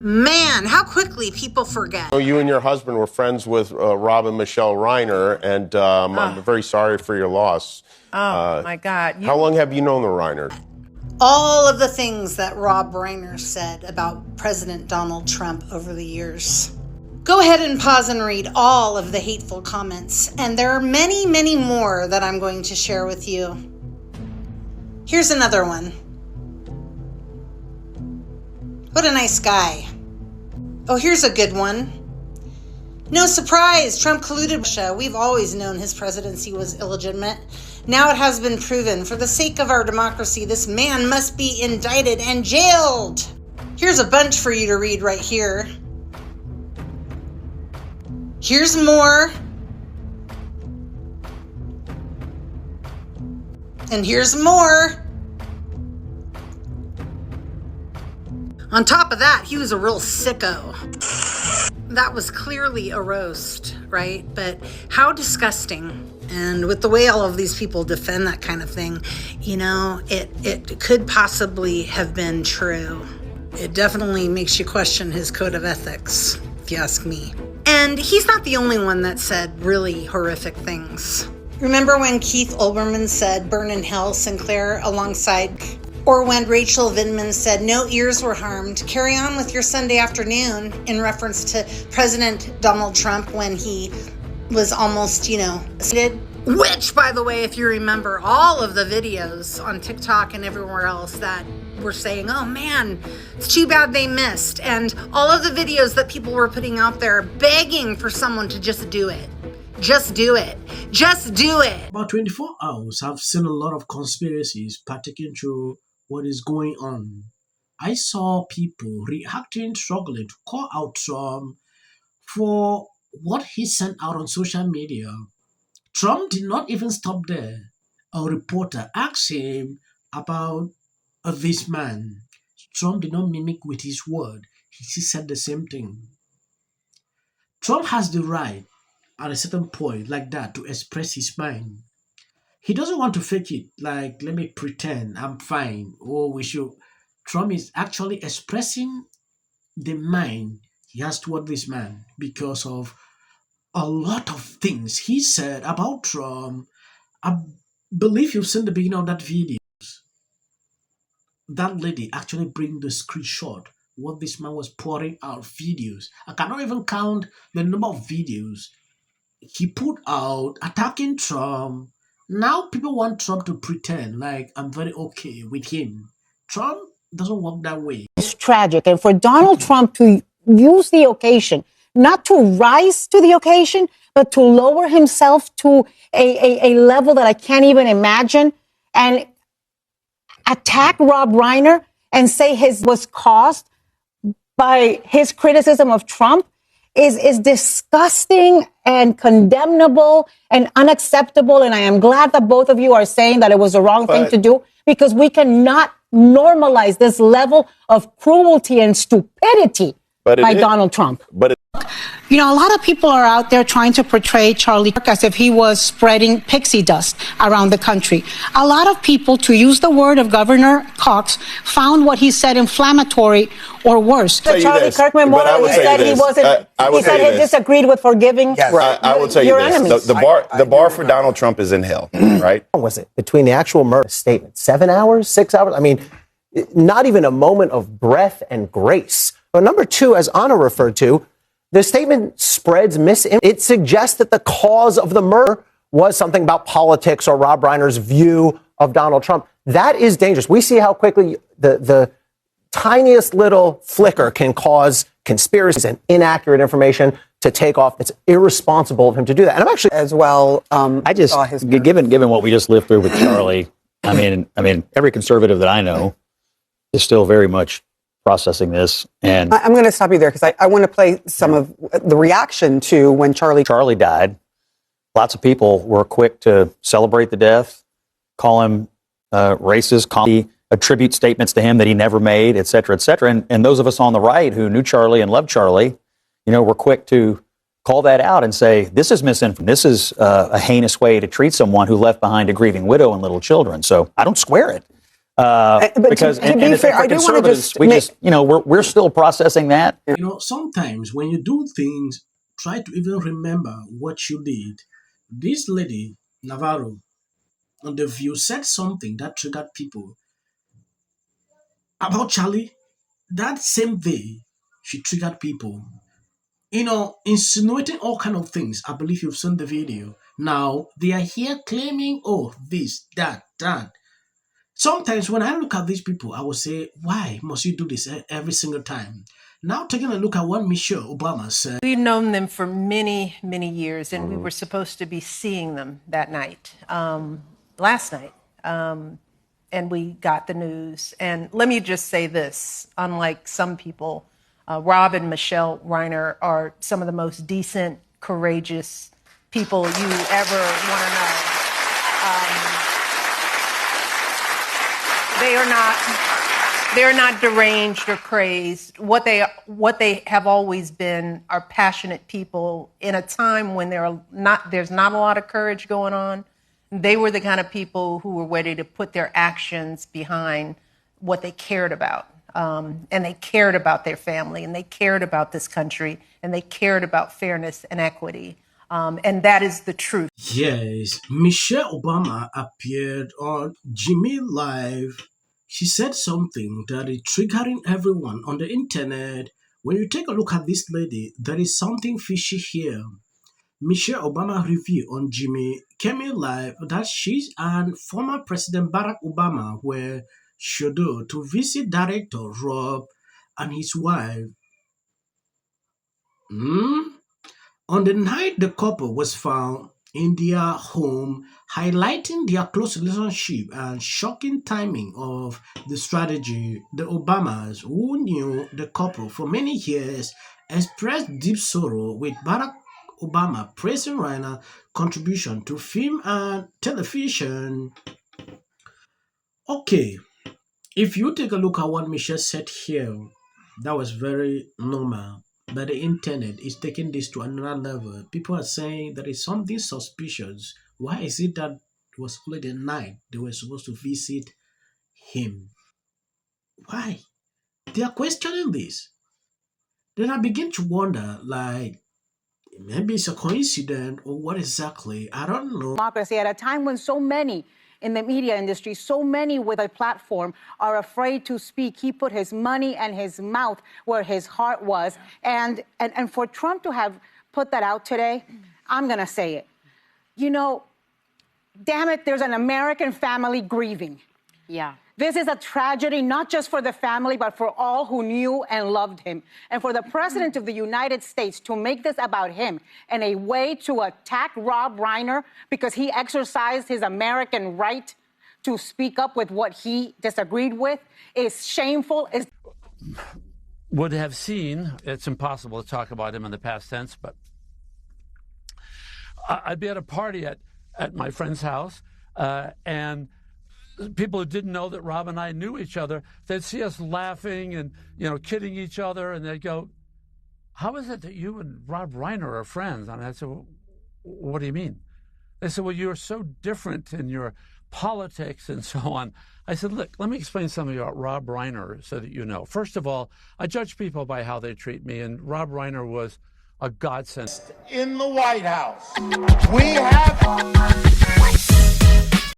Man, how quickly people forget. Oh, you and your husband were friends with Rob and Michele Reiner, and I'm very sorry for your loss. My God. How long have you known the Reiner? All of the things that Rob Reiner said about President Donald Trump over the years. Go ahead and pause and read all of the hateful comments, and there are many, many more that I'm going to share with you. Here's another one. What a nice guy. Oh, here's a good one. No surprise, Trump colluded with Russia. We've always known his presidency was illegitimate. Now it has been proven. For the sake of our democracy, this man must be indicted and jailed. Here's a bunch for you to read right here. Here's more. And here's more. On top of that, he was a real sicko. That was clearly a roast, right? But how disgusting. And with the way all of these people defend that kind of thing, you know, it could possibly have been true. It definitely makes you question his code of ethics, if you ask me. And he's not the only one that said really horrific things. Remember when Keith Olbermann said, "Burn in hell, Sinclair," alongside... Or when Rachel Vindman said, "No ears were harmed, carry on with your Sunday afternoon," in reference to President Donald Trump when he was almost, seated. Which, by the way, if you remember all of the videos on TikTok and everywhere else that were saying, "Oh man, it's too bad they missed," and all of the videos that people were putting out there begging for someone to just do it. Just do it. Just do it. About 24 hours, I've seen a lot of conspiracies partaking through what is going on. I saw people reacting, struggling to call out Trump for what he sent out on social media. Trump did not even stop there. A reporter asked him about this man. Trump did not mimic with his word. He said the same thing. Trump has the right at a certain point like that to express his mind. He doesn't want to fake it, like, let me pretend I'm fine, or we should. Trump is actually expressing the mind he has toward this man because of a lot of things he said about Trump. I believe you've seen the beginning of that video. That lady actually bring the screenshot what this man was pouring out videos. I cannot even count the number of videos he put out attacking Trump. Now people want Trump to pretend like I'm very okay with him. Trump doesn't work that way. It's tragic. And for Donald Trump to use the occasion, not to rise to the occasion, but to lower himself to a level that I can't even imagine and attack Rob Reiner and say his was caused by his criticism of Trump is disgusting and condemnable and unacceptable. And I am glad that both of you are saying that it was the wrong thing to do, because we cannot normalize this level of cruelty and stupidity by Donald Trump. You know, a lot of people are out there trying to portray Charlie Kirk as if he was spreading pixie dust around the country. A lot of people, to use the word of Governor Cox, found what he said inflammatory or worse. The Charlie Kirk memorial, he said he wasn't. He said he disagreed with forgiving I will tell you your this: enemies. the bar for Donald Trump is in hell, right? What was it between the actual murder statement? 7 hours, 6 hours? I mean, not even a moment of breath and grace. But number two, as Anna referred to, the statement spreads misinformation. It suggests that the cause of the murder was something about politics or Rob Reiner's view of Donald Trump. That is dangerous. We see how quickly the tiniest little flicker can cause conspiracies and inaccurate information to take off. It's irresponsible of him to do that. And I'm actually as well. I just, given what we just lived through with Charlie, I mean, every conservative that I know is still very much processing this. And I'm going to stop you there because I want to play some of the reaction to when Charlie died. Lots of people were quick to celebrate the death, call him racist, attribute statements to him that he never made, et cetera, et cetera. And those of us on the right who knew Charlie and loved Charlie, were quick to call that out and say, this is misinformation. This is a heinous way to treat someone who left behind a grieving widow and little children. So I don't square it. Because to be fair, I do want to just we're still processing that. You know, sometimes when you do things, try to even remember what you did. This lady, Navarro, on The View, said something that triggered people about Charlie. That same day, she triggered people. You know, insinuating all kind of things. I believe you've seen the video. Now, they are here claiming, oh, this, that. Sometimes when I look at these people, I will say, why must you do this every single time? Now, taking a look at what Michelle Obama said. We've known them for many, many years, and we were supposed to be seeing them that night, last night. And we got the news. And let me just say this, unlike some people, Rob and Michele Reiner are some of the most decent, courageous people you ever want to know. They're not deranged or crazed. What they have always been are passionate people in a time when there's not a lot of courage going on. They were the kind of people who were ready to put their actions behind what they cared about. And they cared about their family, and they cared about this country, and they cared about fairness and equity. And that is the truth. Yes, Michelle Obama appeared on Jimmy Live. She said something that is triggering everyone on the internet. When you take a look at this lady, there is something fishy here. Michelle Obama revealed on Jimmy Kimmel Live that she and former President Barack Obama were scheduled to visit director Rob and his wife. On the night the couple was found in their home, highlighting their close relationship and shocking timing of the strategy, the Obamas, who knew the couple for many years, expressed deep sorrow with Barack Obama praising Reiner's contribution to film and television. Okay, if you take a look at what Michelle said here, that was very normal. But the internet is taking this to another level. People are saying there is something suspicious. Why is it that it was only the night they were supposed to visit him? Why? They are questioning this. Then I begin to wonder, like, maybe it's a coincidence or what exactly? I don't know. Democracy at a time when so many in the media industry, so many with a platform are afraid to speak. He put his money and his mouth where his heart was. And for Trump to have put that out today, I'm going to say it. You know, damn it, there's an American family grieving. Yeah. This is a tragedy, not just for the family, but for all who knew and loved him. And for the President of the United States to make this about him and a way to attack Rob Reiner because he exercised his American right to speak up with what he disagreed with is shameful. Would have seen, it's impossible to talk about him in the past tense, but I'd be at a party at my friend's house, and people who didn't know that Rob and I knew each other, they'd see us laughing and, kidding each other, and they'd go, how is it that you and Rob Reiner are friends? And I said, well, what do you mean? They said, well, you're so different in your politics and so on. I said, look, let me explain something about Rob Reiner so that you know. First of all, I judge people by how they treat me, and Rob Reiner was a godsend. In the White House, we have...